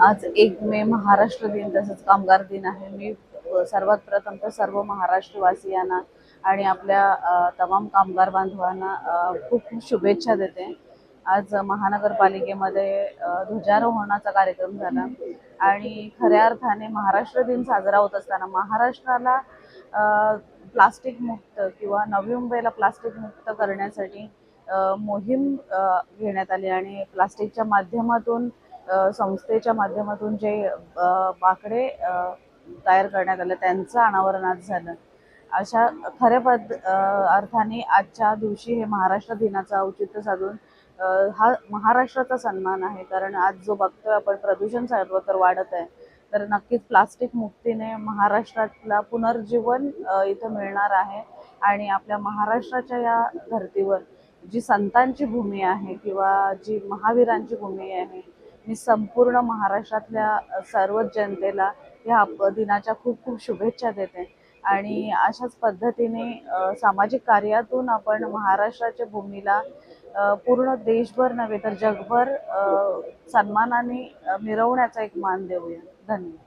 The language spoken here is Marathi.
आज 1 मे महाराष्ट्र दिन तसंच कामगार दिन आहे. मी सर्वात प्रथम तर सर्व महाराष्ट्रवासियांना आणि आपल्या तमाम कामगार बांधवांना खूप खूप शुभेच्छा देते. आज महानगरपालिकेमध्ये ध्वजारोहणाचा कार्यक्रम झाला आणि खऱ्या अर्थाने महाराष्ट्र दिन साजरा होत असताना महाराष्ट्राला प्लास्टिक मुक्त किंवा नवी मुंबईला प्लास्टिक मुक्त करण्यासाठी मोहीम घेण्यात आली आणि प्लास्टिकच्या माध्यमातून संस्थेच्या माध्यमातून जे बाकडे तयार करण्यात आले त्यांचं अनावरण आज झालं. अशा खऱ्या अर्थाने आजच्या दिवशी हे महाराष्ट्र दिनाचं औचित्य साधून हा महाराष्ट्राचा सन्मान आहे. कारण आज जो बघतोय आपण प्रदूषण सर्वत्र वाढत आहे, तर नक्कीच प्लास्टिक मुक्तीने महाराष्ट्रातला पुनर्जीवन इथं मिळणार आहे. आणि आपल्या महाराष्ट्राच्या या धर्तीवर जी संतांची भूमी आहे किंवा जी महावीरांची भूमी आहे, मी संपूर्ण महाराष्ट्रातल्या सर्वच जनतेला या दिनाच्या खूप खूप शुभेच्छा देते. आणि अशाच पद्धतीने सामाजिक कार्यातून आपण महाराष्ट्राच्या भूमीला पूर्ण देशभर नव्हे तर जगभर सन्मानाने मिरवण्याचा एक मान देऊया. धन्यवाद.